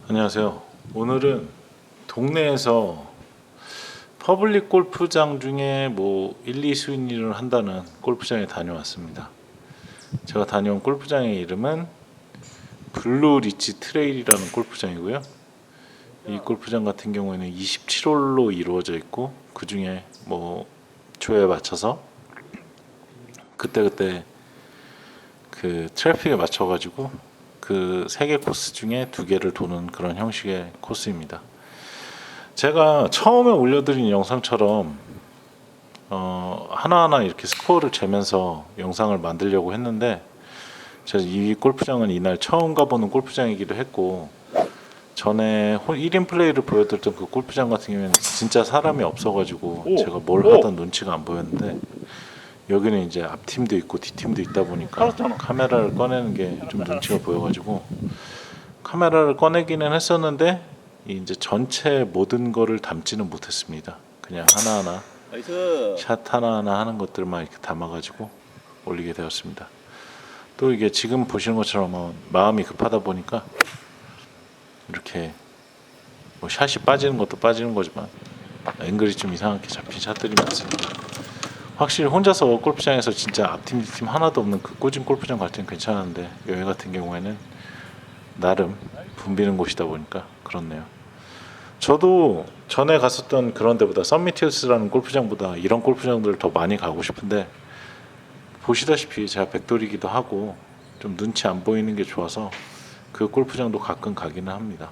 안녕하세요. 오늘은 동네에서 퍼블릭 골프장 중에 뭐 1, 2순위를 한다는 골프장에 다녀왔습니다. 제가 다녀온 골프장의 이름은 블루 리치 트레일이라는 골프장이고요. 이 골프장 같은 경우에는 27홀로 이루어져 있고, 그 중에 뭐 조에 맞춰서 그때그때 그 트래픽에 맞춰가지고 그 3개 코스 중에 2개를 도는 그런 형식의 코스입니다. 제가 처음에 올려드린 영상처럼 하나하나 이렇게 스코어를 재면서 영상을 만들려고 했는데, 제가 이 골프장은 이날 처음 가보는 골프장이기도 했고, 전에 1인 플레이를 보여드렸던 그 골프장 같은 경우에는 진짜 사람이 없어가지고 제가 뭘 하던 눈치가 안 보였는데, 여기는 이제 앞팀도 있고 뒷팀도 있다 보니까 카메라를 꺼내는 게 좀 눈치가 보여가지고 카메라를 꺼내기는 했었는데, 이제 전체 모든 거를 담지는 못했습니다. 그냥 하나하나 나이스. 샷 하나하나 하는 것들만 이렇게 담아가지고 올리게 되었습니다. 또 이게 지금 보시는 것처럼 마음이 급하다 보니까 이렇게 뭐 샷이 빠지는 것도 빠지는 거지만 앵글이 좀 이상하게 잡힌 샷들이 많습니다. 확실히 혼자서 골프장에서 진짜 앞팀 뒷팀 하나도 없는 그 꼬진 골프장 갈 때는 괜찮은데, 여기 같은 경우에는 나름 붐비는 곳이다 보니까 그렇네요. 저도 전에 갔었던 그런 데보다 썸미티어스라는 골프장보다 이런 골프장들을 더 많이 가고 싶은데, 보시다시피 제가 백돌이기도 하고 좀 눈치 안 보이는 게 좋아서 그 골프장도 가끔 가기는 합니다.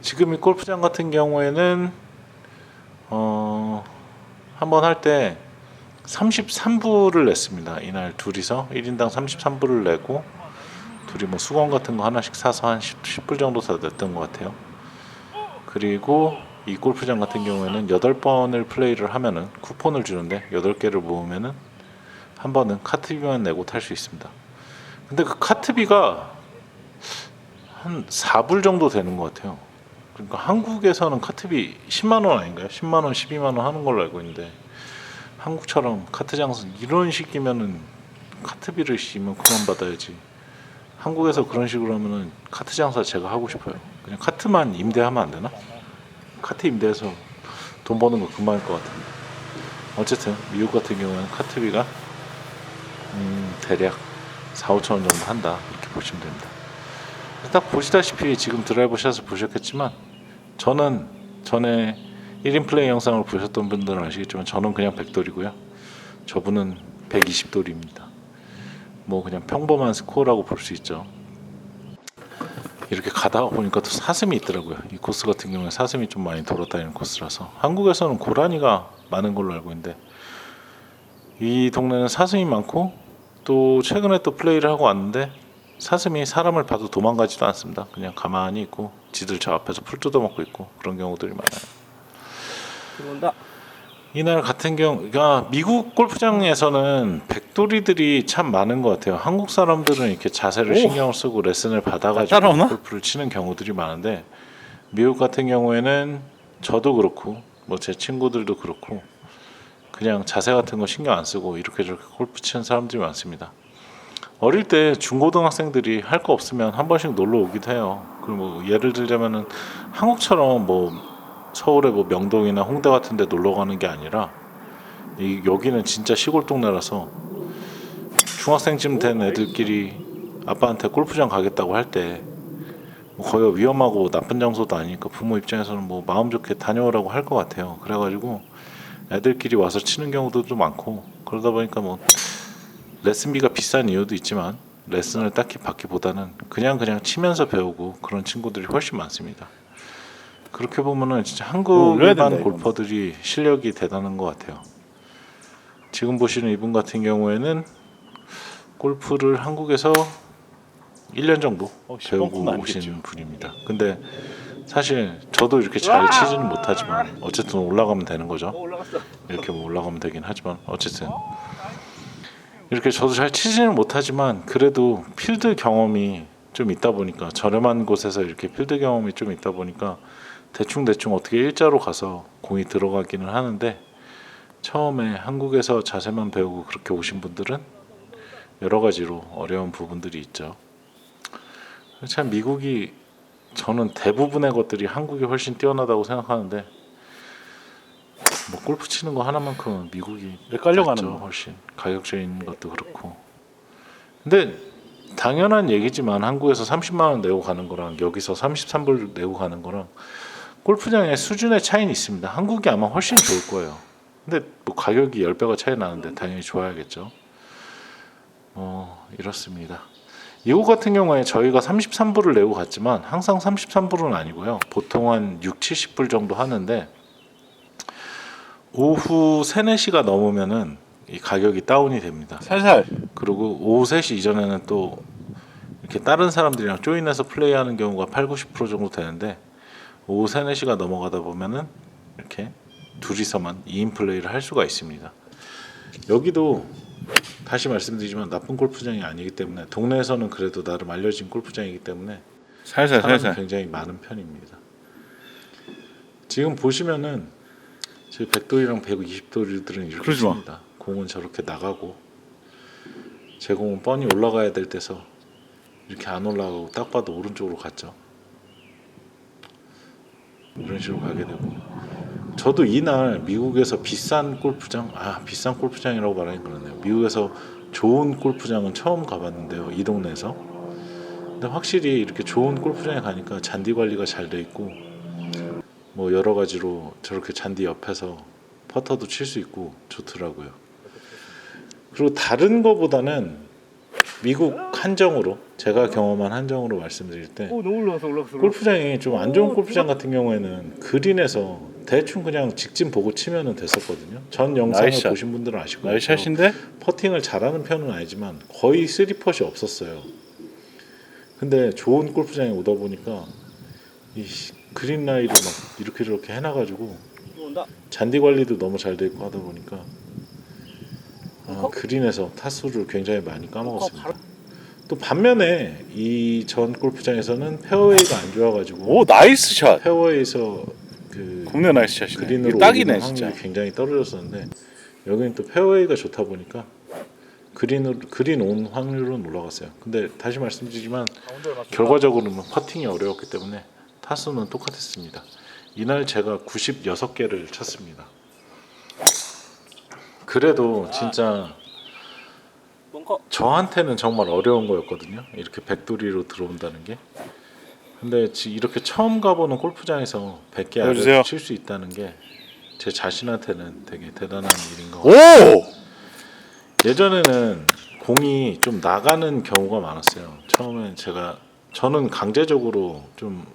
지금 이 골프장 같은 경우에는 한번 할 때 33불을 냈습니다. 이날 둘이서 1인당 33불을 내고, 둘이 뭐 수건 같은 거 하나씩 사서 한 10불 정도 다 냈던 것 같아요. 그리고 이 골프장 같은 경우에는 8번을 플레이를 하면은 쿠폰을 주는데, 8개를 모으면은 한 번은 카트비만 내고 탈 수 있습니다. 근데 그 카트비가 한 4불 정도 되는 것 같아요. 그러니까 한국에서는 카트비 10만 원 아닌가요? 10만 원, 12만 원 하는 걸로 알고 있는데, 한국처럼 카트 장사 이런 식이면은 카트비를 씨면 그만 받아야지. 한국에서 그런 식으로 하면은 카트 장사 제가 하고 싶어요. 그냥 카트만 임대하면 안 되나? 카트 임대해서 돈 버는 거 그만일 것 같은데. 어쨌든 미국 같은 경우는 카트비가 대략 4, 5천 원 정도 한다, 이렇게 보시면 됩니다. 딱 보시다시피 지금 드라이버 샷을 보셨겠지만, 저는 전에 1인 플레이 영상을 보셨던 분들은 아시겠지만 저는 그냥 100돌이고요. 저분은 120돌입니다. 뭐 그냥 평범한 스코어라고 볼 수 있죠. 이렇게 가다가 보니까 또 사슴이 있더라고요. 이 코스 같은 경우에 사슴이 좀 많이 돌아다니는 코스라서, 한국에서는 고라니가 많은 걸로 알고 있는데 이 동네는 사슴이 많고, 또 최근에 또 플레이를 하고 왔는데 사슴이 사람을 봐도 도망가지도 않습니다. 그냥 가만히 있고 지들 저 앞에서 풀 뜯어먹고 있고 그런 경우들이 많아요. 들어온다. 이날 같은 경우가 미국 골프장에서는 백돌이들이 참 많은 것 같아요. 한국 사람들은 이렇게 자세를 신경을 쓰고 레슨을 받아가지고 따라오나? 골프를 치는 경우들이 많은데, 미국 같은 경우에는 저도 그렇고 뭐 제 친구들도 그렇고 그냥 자세 같은 거 신경 안 쓰고 이렇게 저렇게 골프 치는 사람들이 많습니다. 어릴 때 중고등학생들이 할 거 없으면 한 번씩 놀러 오기도 해요. 그리고 뭐 예를 들자면은 한국처럼 뭐 서울의 뭐 명동이나 홍대 같은 데 놀러 가는 게 아니라, 여기는 진짜 시골 동네라서 중학생쯤 된 애들끼리 아빠한테 골프장 가겠다고 할 때 거의 위험하고 나쁜 장소도 아니니까 부모 입장에서는 뭐 마음 좋게 다녀오라고 할 것 같아요. 그래가지고 애들끼리 와서 치는 경우도 많고, 그러다 보니까 뭐 레슨비가 비싼 이유도 있지만 레슨을 딱히 받기보다는 그냥 치면서 배우고 그런 친구들이 훨씬 많습니다. 그렇게 보면은 진짜 한국 올려야 된다, 일반 이건. 골퍼들이 실력이 대단한 것 같아요. 지금 보시는 이분 같은 경우에는 골프를 한국에서 1년 정도 배우고 시범프는 오신 아니겠죠. 분입니다. 근데 사실 저도 이렇게 잘 치지는 못하지만 어쨌든 올라가면 되는 거죠. 올라갔어. 이렇게 뭐 올라가면 되긴 하지만, 어쨌든 이렇게 저도 잘 치지는 못하지만 그래도 필드 경험이 좀 있다 보니까, 저렴한 곳에서 이렇게 필드 경험이 좀 있다 보니까 대충 어떻게 일자로 가서 공이 들어가기는 하는데, 처음에 한국에서 자세만 배우고 그렇게 오신 분들은 여러 가지로 어려운 부분들이 있죠. 참 미국이 저는 대부분의 것들이 한국이 훨씬 뛰어나다고 생각하는데 뭐 골프 치는 거 하나만큼은 미국이 깔려가는 낫죠, 거. 훨씬 가격적인 것도 그렇고. 근데 당연한 얘기지만 한국에서 30만 원 내고 가는 거랑 여기서 33불 내고 가는 거랑 골프장의 수준의 차이는 있습니다. 한국이 아마 훨씬 좋을 거예요. 근데 뭐 가격이 10배가 차이 나는데 당연히 좋아야겠죠. 이렇습니다. 이곳 같은 경우에 저희가 33불을 내고 갔지만 항상 33불은 아니고요. 보통 한 6, 70불 정도 하는데 오후 3, 4시가 넘으면은 이 가격이 다운이 됩니다. 살살. 그리고 오후 3시 이전에는 또 이렇게 다른 사람들이랑 조인해서 플레이하는 경우가 8, 90% 정도 되는데 오후 3, 4시가 넘어가다 보면은 이렇게 둘이서만 2인 플레이를 할 수가 있습니다. 여기도 다시 말씀드리지만 나쁜 골프장이 아니기 때문에 동네에서는 그래도 나름 알려진 골프장이기 때문에 살살 사람이 살살. 굉장히 많은 편입니다. 지금 보시면은 저희 100돌이랑 120돌들은 이렇게 그러지 마. 칩니다. 공은 저렇게 나가고 제 공은 뻔히 올라가야 될 때서 이렇게 안 올라가고 딱 봐도 오른쪽으로 갔죠. 이런 식으로 가게 되고 저도 이날 미국에서 비싼 골프장이라고 말하긴 그러네요. 미국에서 좋은 골프장은 처음 가봤는데요, 이 동네에서. 근데 확실히 이렇게 좋은 골프장에 가니까 잔디 관리가 잘 돼 있고 뭐 여러 가지로 저렇게 잔디 옆에서 퍼터도 칠 수 있고 좋더라고요. 그리고 다른 거보다는 미국 한정으로 제가 경험한 한정으로 말씀드릴 때 너무 올라왔어. 골프장이 좀 안 좋은 골프장 같은 경우에는 그린에서 대충 그냥 직진 보고 치면은 됐었거든요. 전 영상을 나이스 샷. 보신 분들은 아실 거예요. 나이샷인데? 퍼팅을 잘하는 편은 아니지만 거의 3펫이 없었어요. 근데 좋은 골프장에 오다 보니까 이 그린 라이를 막 이렇게 저렇게 해놔가지고 온다. 잔디 관리도 너무 잘 돼 있고 하다 보니까 그린에서 타수를 굉장히 많이 까먹었습니다. 또 반면에 이 전 골프장에서는 페어웨이가 안 좋아가지고 오 나이스 샷. 페어웨이에서 그 국내 나이스 샷이네. 그린으로 이거 딱이네 올리는 진짜. 확률이 굉장히 떨어졌었는데 여기는 또 페어웨이가 좋다 보니까 그린 온 확률은 올라갔어요. 근데 다시 말씀드리지만 결과적으로는 퍼팅이 어려웠기 때문에 타수는 똑같았습니다. 이날 제가 96개를 쳤습니다. 그래도 진짜 벙커. 저한테는 정말 어려운 거였거든요. 이렇게 백돌이로 들어온다는 게. 근데 이렇게 처음 가보는 골프장에서 100개 보여주세요. 아래로 칠 수 있다는 게 제 자신한테는 되게 대단한 일인 것 오. 같아요. 예전에는 공이 좀 나가는 경우가 많았어요. 처음에 저는 강제적으로 좀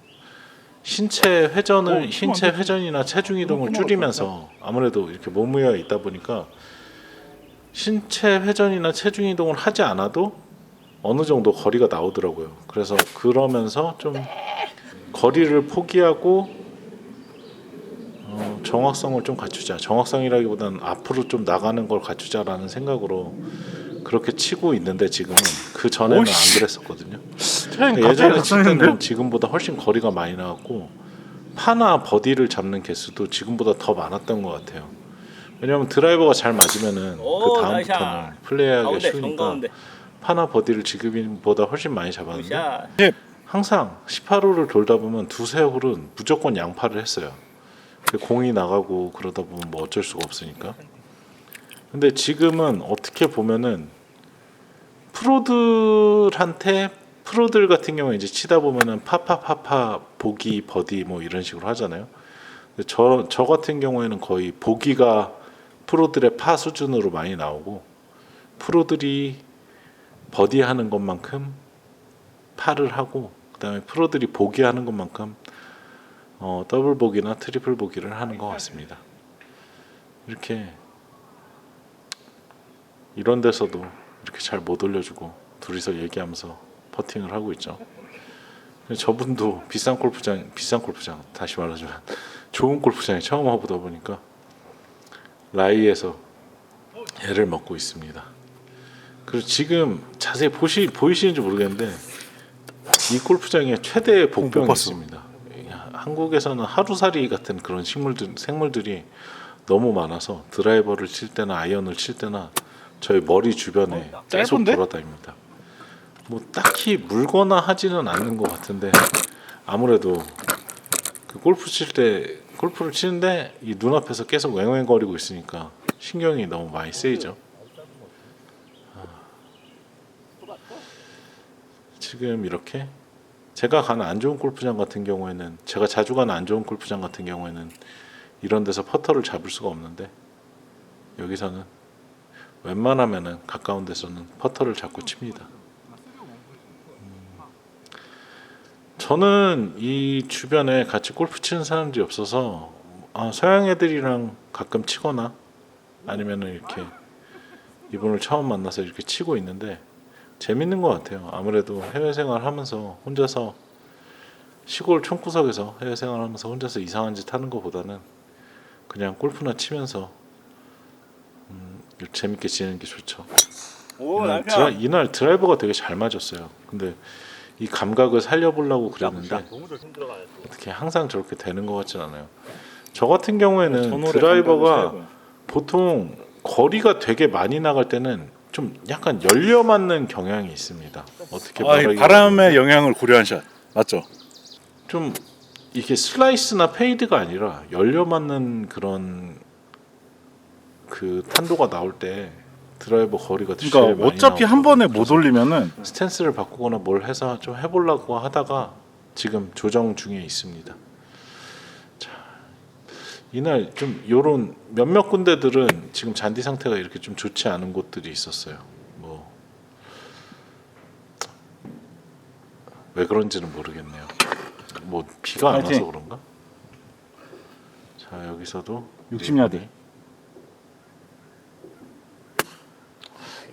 신체 회전이나 체중 이동을 줄이면서 아무래도 이렇게 몸무게가 있다 보니까 신체 회전이나 체중 이동을 하지 않아도 어느 정도 거리가 나오더라고요. 그래서 그러면서 좀 거리를 포기하고 정확성을 좀 갖추자. 정확성이라기보다는 앞으로 좀 나가는 걸 갖추자라는 생각으로 그렇게 치고 있는데 지금은 그 전에는 안 그랬었거든요. 예전에 칠 때는 지금보다 훨씬 거리가 많이 나왔고 파나 버디를 잡는 개수도 지금보다 더 많았던 것 같아요. 왜냐하면 드라이버가 잘 맞으면은 오, 그 다음부터는 나이스. 플레이하기가 가운데 쉬우니까 정가운데. 파나 버디를 지금보다 훨씬 많이 잡았는데 샷. 항상 18홀을 돌다 보면 두세 홀은 무조건 양파를 했어요. 공이 나가고 그러다 보면 뭐 어쩔 수가 없으니까. 근데 지금은 어떻게 보면은 프로들 같은 경우에 이제 치다 보면은 파파파파 보기 버디 뭐 이런 식으로 하잖아요. 근데 저 같은 경우에는 거의 보기가 프로들의 파 수준으로 많이 나오고 프로들이 버디 하는 것만큼 파를 하고 그다음에 프로들이 보기 하는 것만큼 더블 보기나 트리플 보기를 하는 것 같습니다. 이렇게 이런 데서도 이렇게 잘 못 올려주고 둘이서 얘기하면서 퍼팅을 하고 있죠. 저분도 비싼 골프장 다시 말하지만 좋은 골프장에 처음 와보다 보니까 라이에서 애를 먹고 있습니다. 그리고 지금 자세히 보이시는지 모르겠는데 이 골프장에 최대의 복병이 있습니다. 한국에서는 하루살이 같은 그런 생물들이 너무 많아서 드라이버를 칠 때나 아이언을 칠 때나 저희 머리 주변에 계속 짧은데? 돌아다닙니다. 뭐 딱히 물거나 하지는 않는 것 같은데 아무래도 그 골프를 치는데 이 눈앞에서 계속 왱왱거리고 있으니까 신경이 너무 많이 쓰이죠. 지금 이렇게 제가 가는 안 좋은 골프장 같은 경우에는, 제가 자주 가는 안 좋은 골프장 같은 경우에는 이런 데서 퍼터를 잡을 수가 없는데, 여기서는 웬만하면은 가까운 데서는 퍼터를 잡고 칩니다. 저는 이 주변에 같이 골프 치는 사람들이 없어서 서양 애들이랑 가끔 치거나 아니면은 이렇게 이분을 처음 만나서 이렇게 치고 있는데 재밌는 것 같아요. 아무래도 해외 생활하면서 혼자서 시골 촌구석에서 해외 생활하면서 혼자서 이상한 짓 하는 것보다는 그냥 골프나 치면서 재밌게 지내는 게 좋죠. 오, 남편. 이날 드라이버가 되게 잘 맞았어요. 근데 이 감각을 살려보려고 그랬는데 너무 힘들어가요. 어떻게 항상 저렇게 되는 것 같진 않아요. 저 같은 경우에는 전월의 드라이버가 감각을 살려고요. 보통 거리가 되게 많이 나갈 때는 좀 약간 열려 맞는 경향이 있습니다. 어떻게 말하기가 바람의 영향을 고려한 샷 맞죠? 좀 이게 슬라이스나 페이드가 아니라 열려 맞는 그런 그 탄도가 나올 때 드라이버 거리가 제일 그러니까 많이 어차피 한 나오거든요. 번에 못 그래서 올리면은 스탠스를 바꾸거나 뭘 해서 좀 해보려고 하다가 지금 조정 중에 있습니다. 자, 이날 좀 요런 몇몇 군데들은 지금 잔디 상태가 이렇게 좀 좋지 않은 곳들이 있었어요. 뭐 왜 그런지는 모르겠네요. 뭐 비가 안 와서 파이팅. 그런가? 자, 여기서도 60야드.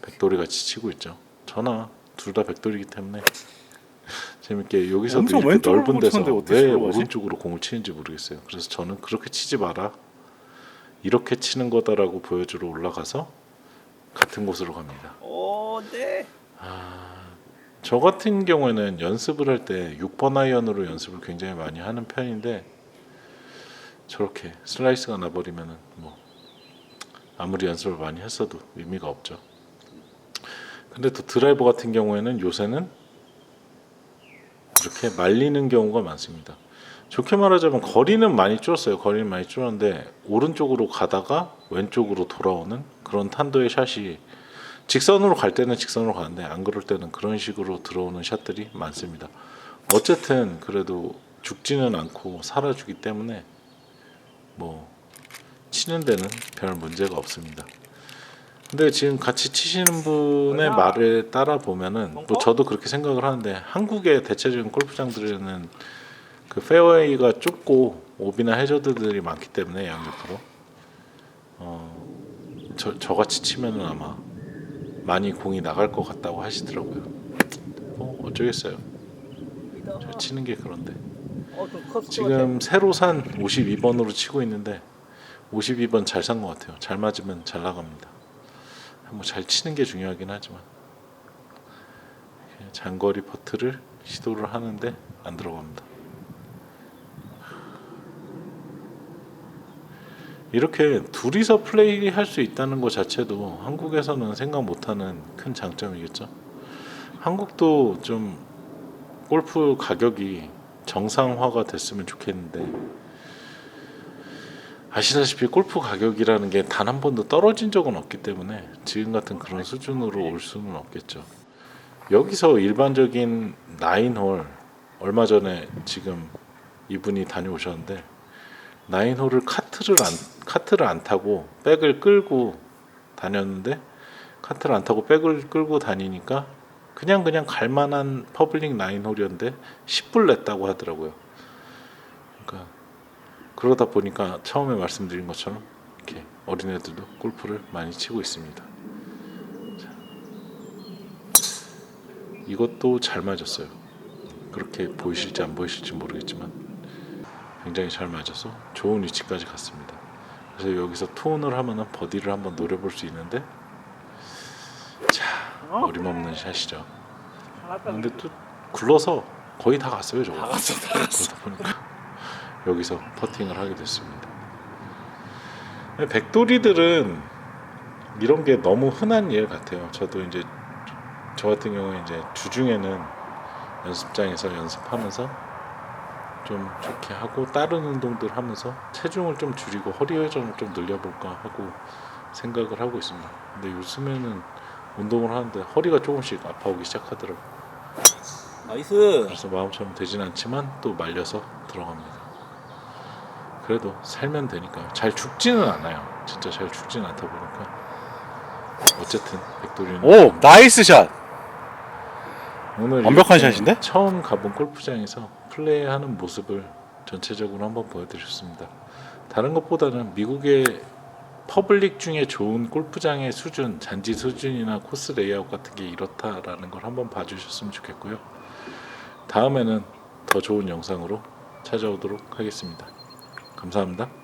백돌이 같이 치고 있죠. 저나 둘 다 백돌이기 때문에 재밌게 여기서도 엄청 이렇게 왼쪽으로 넓은 데서 치는데 어떻게 왜 저기로 가지? 오른쪽으로 공을 치는지 모르겠어요. 그래서 저는 그렇게 치지 마라, 이렇게 치는 거다라고 보여주러 올라가서 같은 곳으로 갑니다. 오, 네. 저 같은 경우에는 연습을 할 때 6번 아이언으로 연습을 굉장히 많이 하는 편인데 저렇게 슬라이스가 나버리면은 뭐 아무리 연습을 많이 했어도 의미가 없죠. 근데 또 드라이버 같은 경우에는 요새는 이렇게 말리는 경우가 많습니다. 좋게 말하자면 거리는 많이 줄었어요. 거리는 많이 줄었는데 오른쪽으로 가다가 왼쪽으로 돌아오는 그런 탄도의 샷이, 직선으로 갈 때는 직선으로 가는데 안 그럴 때는 그런 식으로 들어오는 샷들이 많습니다. 어쨌든 그래도 죽지는 않고 살아주기 때문에 뭐 치는 데는 별 문제가 없습니다. 근데 지금 같이 치시는 분의 말에 따라 보면은 뭐 저도 그렇게 생각을 하는데, 한국의 대체적인 골프장들에는 그 페어웨이가 좁고 오비나 해저드들이 많기 때문에 양옆으로 저같이 치면은 아마 많이 공이 나갈 것 같다고 하시더라고요. 뭐 어쩌겠어요. 저 치는 게 그런데 지금 새로 산 52번으로 치고 있는데 52번 잘 산 것 같아요. 잘 맞으면 잘 나갑니다. 뭐 잘 치는 게 중요하긴 하지만 장거리 퍼트를 시도를 하는데 안 들어갑니다. 이렇게 둘이서 플레이 할 수 있다는 것 자체도 한국에서는 생각 못하는 큰 장점이겠죠. 한국도 좀 골프 가격이 정상화가 됐으면 좋겠는데, 아시다시피 골프 가격이라는 게 단 한 번도 떨어진 적은 없기 때문에 지금 같은 그런 수준으로 올 수는 없겠죠. 여기서 일반적인 9홀, 얼마 전에 지금 이분이 다녀오셨는데 9홀을 카트를 안 타고 백을 끌고 다녔는데, 카트를 안 타고 백을 끌고 다니니까 그냥 갈만한 퍼블릭 9홀이었는데 10불 냈다고 하더라고요. 그러니까 그러다 보니까 처음에 말씀드린 것처럼 이렇게 어린애들도 골프를 많이 치고 있습니다. 자, 이것도 잘 맞았어요. 그렇게 보이실지 안 보이실지 모르겠지만 굉장히 잘 맞아서 좋은 위치까지 갔습니다. 그래서 여기서 투혼을 하면은 버디를 한번 노려볼 수 있는데, 자, 어림없는 샷이죠. 근데 또 굴러서 거의 다 갔어요, 저거. 그러다 보니까 여기서 퍼팅을 하게 됐습니다. 백돌이들은 이런 게 너무 흔한 일 같아요. 저도 이제 저 같은 경우에 이제 주중에는 연습장에서 연습하면서 좀 좋게 하고 다른 운동들 하면서 체중을 좀 줄이고 허리 회전을 좀 늘려볼까 하고 생각을 하고 있습니다. 근데 요즘에는 운동을 하는데 허리가 조금씩 아파오기 시작하더라고요. 나이스. 그래서 마음처럼 되진 않지만 또 말려서 들어갑니다. 그래도 살면 되니까요. 잘 죽지는 않아요. 진짜 잘 죽지는 않다 보니까 어쨌든 백돌이는 오 나이스 샷. 오늘 완벽한 이렇게 샷인데? 처음 가본 골프장에서 플레이하는 모습을 전체적으로 한번 보여드렸습니다. 다른 것보다는 미국의 퍼블릭 중에 좋은 골프장의 수준, 잔디 수준이나 코스 레이아웃 같은 게 이렇다라는 걸 한번 봐주셨으면 좋겠고요. 다음에는 더 좋은 영상으로 찾아오도록 하겠습니다. 감사합니다.